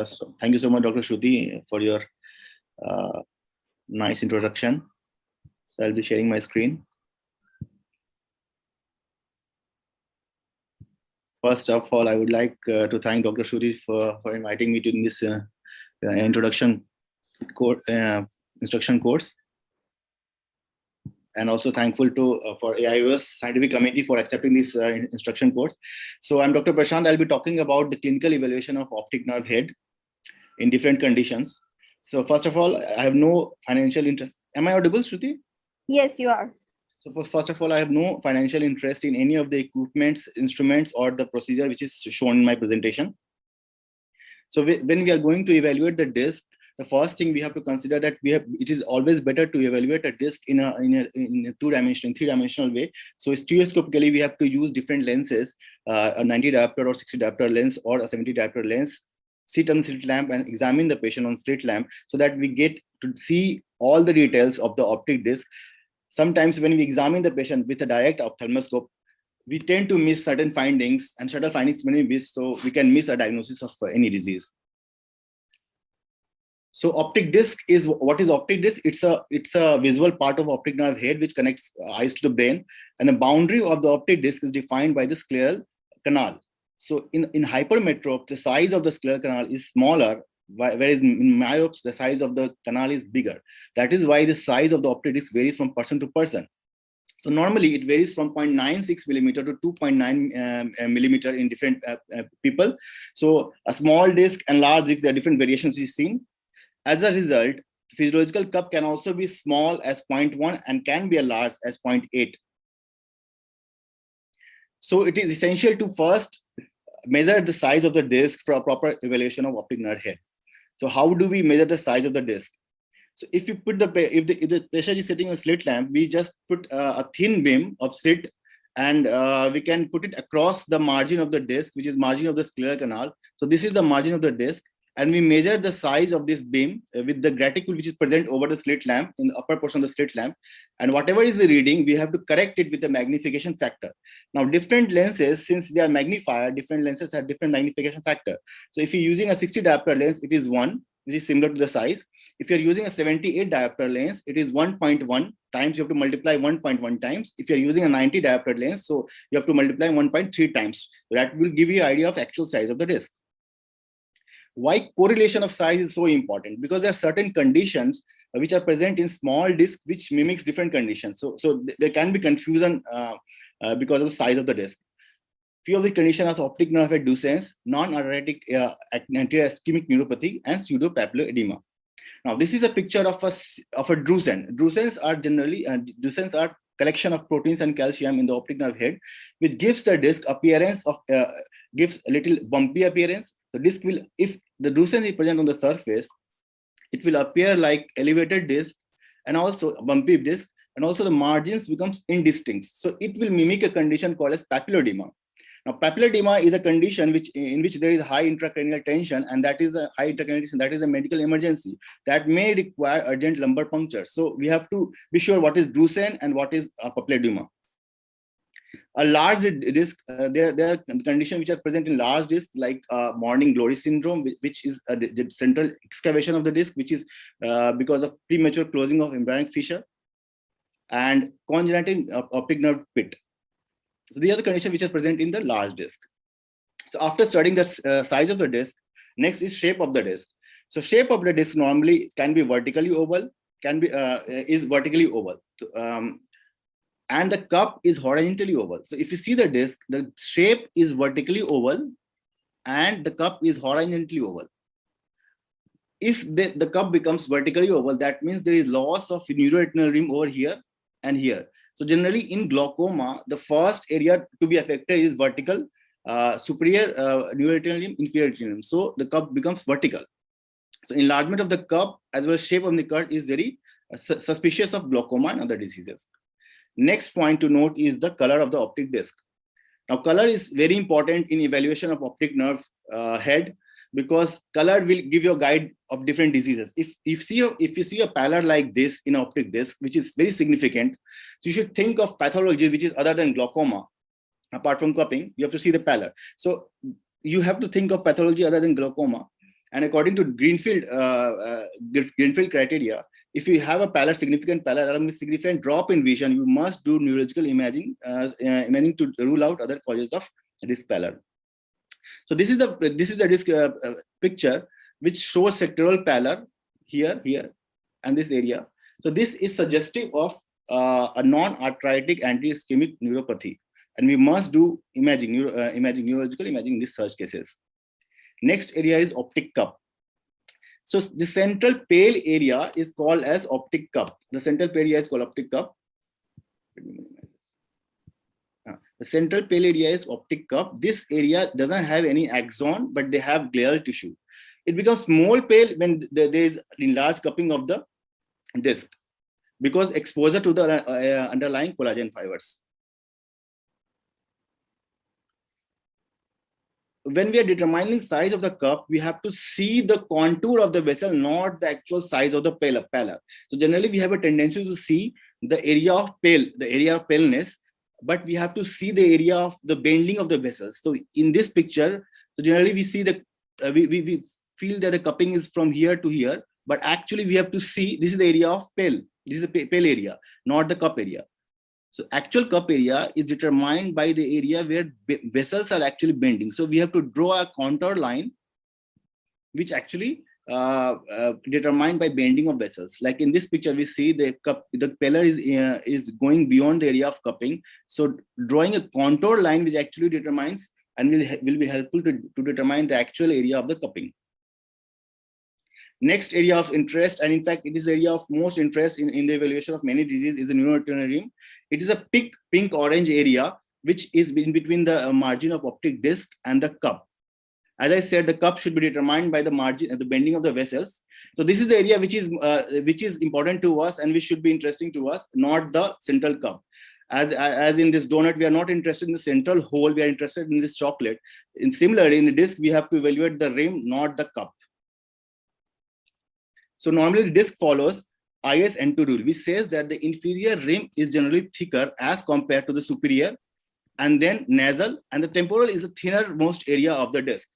So thank you so much, Dr. Shruti, for your nice introduction. So I'll be sharing my screen. First of all, I would like to thank Dr. Shruti for inviting me to this introduction course, instruction course. And also thankful to for AIOS Scientific Committee for accepting this instruction course. So I'm Dr. Prashant. I'll be talking about the clinical evaluation of optic nerve head in different conditions. So first of all, I have no financial interest. Am I audible, Shruti? Yes, you are. So first of all, I have no financial interest in any of the equipments, instruments, or the procedure which is shown in my presentation. So when we are going to evaluate the disc, the first thing we have to consider that it is always better to evaluate a disc in a two-dimensional, three-dimensional way. So stereoscopically, we have to use different lenses, a 90 diopter or 60 diopter lens or a 70 diopter lens, sit on slit lamp and examine the patient on slit lamp so that we get to see all the details of the optic disc. Sometimes when we examine the patient with a direct ophthalmoscope, we tend to miss certain findings, and certain findings when we miss, so we can miss a diagnosis of any disease. So optic disc is, what is optic disc? It's a visual part of optic nerve head which connects eyes to the brain, and the boundary of the optic disc is defined by the scleral canal. So in hypermetrope, the size of the scleral canal is smaller, whereas in myopes, the size of the canal is bigger. That is why the size of the optic disc varies from person to person. So normally it varies from 0.96 millimeter to 2.9 millimeter in different people. So a small disc and large disc, there are different variations we've seen. As a result, the physiological cup can also be small as 0.1 and can be as large as 0.8. So it is essential to first measure the size of the disc for a proper evaluation of optic nerve head. So how do we measure the size of the disc? So if you put if the patient is sitting on a slit lamp, we just put a thin beam of slit, and we can put it across the margin of the disc, which is margin of the scleral canal. So this is the margin of the disc, and we measure the size of this beam with the graticule which is present over the slit lamp in the upper portion of the slit lamp. And whatever is the reading, we have to correct it with the magnification factor. Now, different lenses, since they are magnifier, different lenses have different magnification factor. So if you're using a 60 diopter lens, it is 1, which is similar to the size. If you're using a 78 diopter lens, it is 1.1 times, you have to multiply 1.1 times. If you're using a 90 diopter lens, so you have to multiply 1.3 times. So that will give you an idea of actual size of the disc. Why correlation of size is so important? Because there are certain conditions which are present in small disc which mimics different conditions. So there can be confusion because of the size of the disc. Few of the conditions are optic nerve head Duchenne's, non-arteritic anterior ischemic neuropathy, and pseudopapilloedema. Now, this is a picture of a Duchenne. Duchenne's are generally Duchenne's are collection of proteins and calcium in the optic nerve head, which gives the disc appearance of gives a little bumpy appearance. So disc will, if the Duchenne is present on the surface, it will appear like elevated disc and also a bumpy disc, and also the margins becomes indistinct. So it will mimic a condition called as papilloedema. Now, papilloedema is a condition in which there is high intracranial tension, and that is a high intracranial tension, that is a medical emergency that may require urgent lumbar puncture. So we have to be sure what is Duchenne and what is papilloedema. A large disc, there are conditions which are present in large disc, like morning glory syndrome, which is a central excavation of the disc, which is because of premature closing of embryonic fissure, and congenital optic nerve pit. So these are the conditions which are present in the large disc. So after studying the size of the disc, next is shape of the disc. So shape of the disc normally can be vertically oval, is vertically oval. And the cup is horizontally oval. So if you see the disc, the shape is vertically oval and the cup is horizontally oval. If the cup becomes vertically oval, that means there is loss of neuroretinal rim over here and here. So generally in glaucoma, the first area to be affected is vertical, superior neuroretinal rim, inferior retinal rim. So the cup becomes vertical. So enlargement of the cup as well as shape of the cup is very suspicious of glaucoma and other diseases. Next point to note is the color of the optic disc. Now, color is very important in evaluation of optic nerve head, because color will give you a guide of different diseases. If you see a pallor like this in optic disc, which is very significant, so you should think of pathology which is other than glaucoma. Apart from cupping, you have to see the pallor. So you have to think of pathology other than glaucoma. And according to Greenfield criteria, if you have a pallor, significant pallor along with significant drop in vision, you must do neurological imaging, imaging to rule out other causes of disc pallor. So this is the disc picture which shows sectoral pallor here, and this area. So this is suggestive of a non-arthritic anti-ischemic neuropathy, and we must do imaging, neurological imaging in these such cases. Next area is optic cup. So the central pale area is called as optic cup. The central pale area is called optic cup. The central pale area is optic cup. This area doesn't have any axon, but they have glial tissue. It becomes more pale when there is enlarged cupping of the disc because exposure to the underlying collagen fibers. When we are determining size of the cup, we have to see the contour of the vessel, not the actual size of the pallor. So generally, we have a tendency to see the area of paleness, but we have to see the area of the bending of the vessels. So in this picture, so generally we see the we feel that the cupping is from here to here, but actually we have to see this is the area of pale. This is the pale area, not the cup area. So actual cup area is determined by the area where vessels are actually bending. So we have to draw a contour line, which actually determined by bending of vessels. Like in this picture, we see the pallor is going beyond the area of cupping. So drawing a contour line, which actually determines and will be helpful to determine the actual area of the cupping. Next area of interest, and in fact, it is the area of most interest in the evaluation of many diseases, is the neuroretinal rim. It is a pink-orange area, which is in between the margin of optic disc and the cup. As I said, the cup should be determined by the margin, the bending of the vessels. So this is the area which is important to us and which should be interesting to us, not the central cup. As in this donut, we are not interested in the central hole, we are interested in this chocolate. And similarly, in the disc, we have to evaluate the rim, not the cup. So normally the disc follows ISN2 rule, which says that the inferior rim is generally thicker as compared to the superior, and then nasal, and the temporal is the thinner most area of the disc.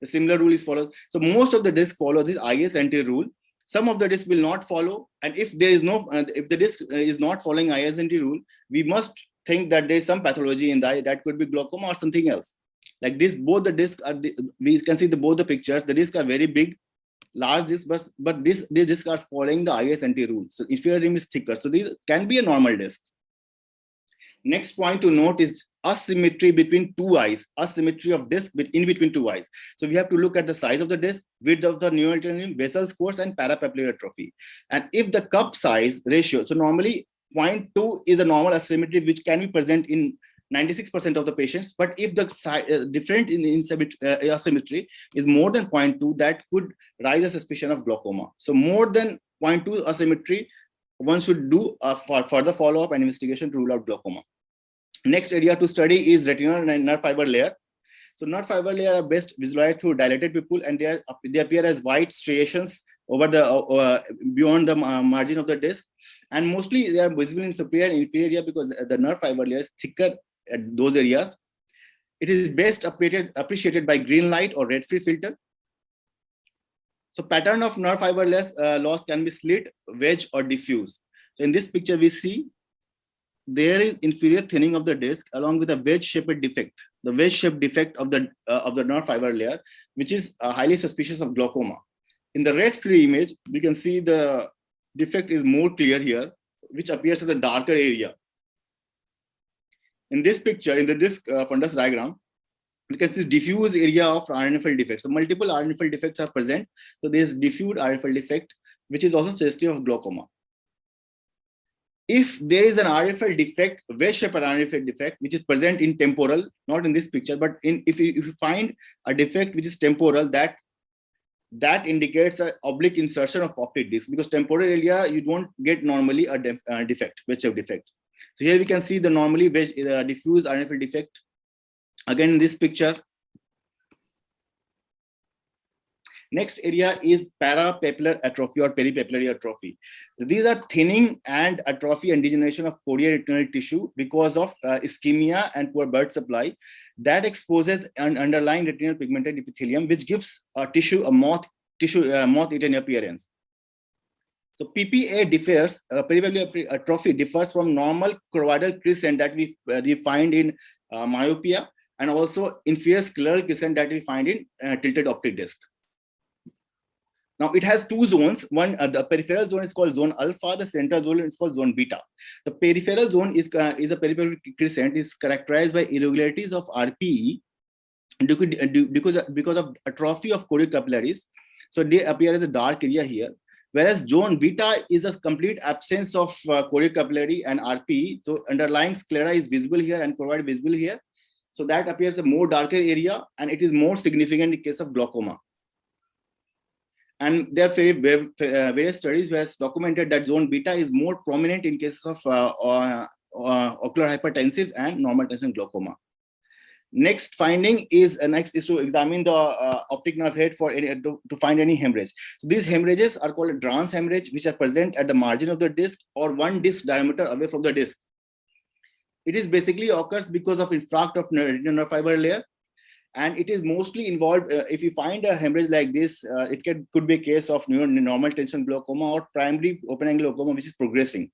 The similar rule is followed. So most of the disc follow this ISNT rule. Some of the disc will not follow, and if there is no, if the disc is not following ISNT rule, we must think that there is some pathology in the eye. That could be glaucoma or something else. Like this, both the discs are. We can see both the pictures. The discs are very big, large disc, but these discs are following the ISNT rule. So inferior rim is thicker. So these can be a normal disc. Next point to note is asymmetry between two eyes, asymmetry of disc in between two eyes. So we have to look at the size of the disc, width of the neuroretinal rim, vessel course, and parapapillary atrophy. And if the cup size ratio, so normally 0.2 is a normal asymmetry which can be present in 96% of the patients, but if the different in asymmetry is more than 0.2, that could raise a suspicion of glaucoma. So more than 0.2 asymmetry, one should do for further follow-up and investigation to rule out glaucoma. Next area to study is retinal and nerve fiber layer. So nerve fiber layer are best visualized through dilated pupil, and they appear as white striations over the beyond the margin of the disc, and mostly they are visible in superior and inferior area because the nerve fiber layer is thicker at those areas. It is best appreciated by green light or red free filter. So pattern of nerve fiber loss can be slit, wedge, or diffuse. So in this picture, we see there is inferior thinning of the disc along with a wedge-shaped defect. The wedge-shaped defect of the nerve fiber layer, which is highly suspicious of glaucoma. In the red-free image, we can see the defect is more clear here, which appears as a darker area. In this picture, in the disc fundus diagram, we can see diffuse area of RNFL defects. So multiple RNFL defects are present. So there is diffuse RNFL defect, which is also suggestive of glaucoma. If there is an RNFL defect, wedge-shaped RNFL defect, which is present in temporal, not in this picture, but if you find a defect which is temporal, that indicates an oblique insertion of optic disc, because temporal area you don't get normally a defect, wedge-shaped defect. So here we can see the normally diffuse RNFL defect. Again, in this picture. Next area is parapapillary atrophy or peripapillary atrophy. These are thinning and atrophy and degeneration of chorioretinal tissue because of ischemia and poor blood supply that exposes an underlying retinal pigmented epithelium, which gives tissue a moth tissue moth-eaten appearance. So PPA differs, perivalvular atrophy differs from normal choroidal crescent that we find in myopia, and also inferior scleral crescent that we find in tilted optic disc. Now it has two zones. One, the peripheral zone is called zone alpha. The central zone is called zone beta. The peripheral zone is a peripheral crescent is characterized by irregularities of RPE because of atrophy of choroid capillaries. So they appear as a dark area here. Whereas zone beta is a complete absence of choroid capillary and RPE. So underlying sclera is visible here and choroid visible here. So that appears a more darker area, and it is more significant in case of glaucoma. And there are various studies where it's documented that zone beta is more prominent in cases of ocular hypertensive and normal tension glaucoma. Next finding is to examine the optic nerve head for to find any hemorrhage. So these hemorrhages are called Drans hemorrhage, which are present at the margin of the disc or one disc diameter away from the disc. It is basically occurs because of infarct of retinal nerve fiber layer, and it is mostly involved. If you find a hemorrhage like this, it could be a case of normal tension glaucoma or primary open-angle glaucoma, which is progressing.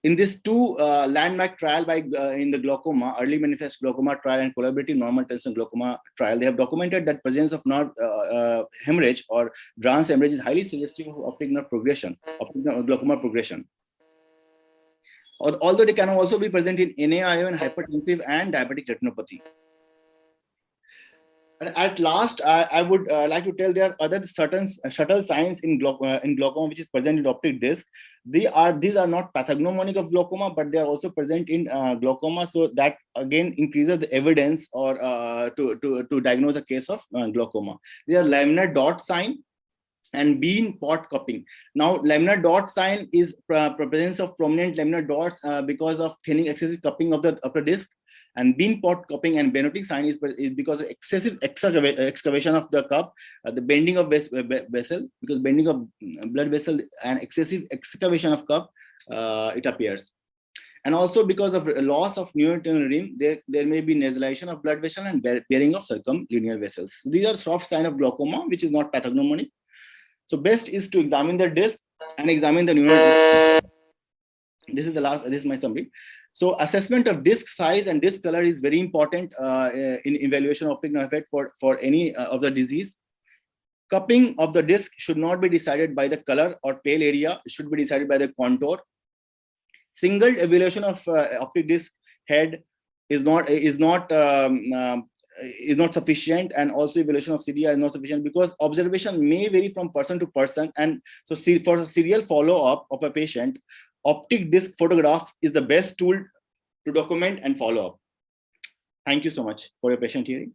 In this two landmark trial in the glaucoma, early manifest glaucoma trial and collaborative normal tension glaucoma trial, they have documented that presence of nerve hemorrhage or Drans hemorrhage is highly suggestive of optic nerve progression, optic nerve glaucoma progression. Although they can also be present in NAIO and hypertensive and diabetic retinopathy. And at last, I would like to tell there are other certain subtle signs in glaucoma which is present in optic disc. These are not pathognomonic of glaucoma, but they are also present in glaucoma. So that again increases the evidence or to diagnose a case of glaucoma. They are laminar dot sign and bean pot cupping. Now, laminar dot sign is presence of prominent laminar dots because of thinning excessive cupping of the upper disc, and bean pot cupping and benotic sign is because of excessive excavation of the cup, the bending of vessel, because bending of blood vessel and excessive excavation of cup, it appears. And also because of loss of neoretinal rim, there may be nasalization of blood vessel and bearing of circumlinear vessels. So these are soft sign of glaucoma, which is not pathognomonic. So best is to examine the disc and examine the neural. This is my summary. So assessment of disc size and disc color is very important in evaluation of optic nerve head for any of the disease. Cupping of the disc should not be decided by the color or pale area. It should be decided by the contour. Single evaluation of optic disc head is not sufficient, and also evaluation of CDI is not sufficient because observation may vary from person to person. And so for serial follow-up of a patient, optic disc photograph is the best tool to document and follow up. Thank you so much for your patient hearing.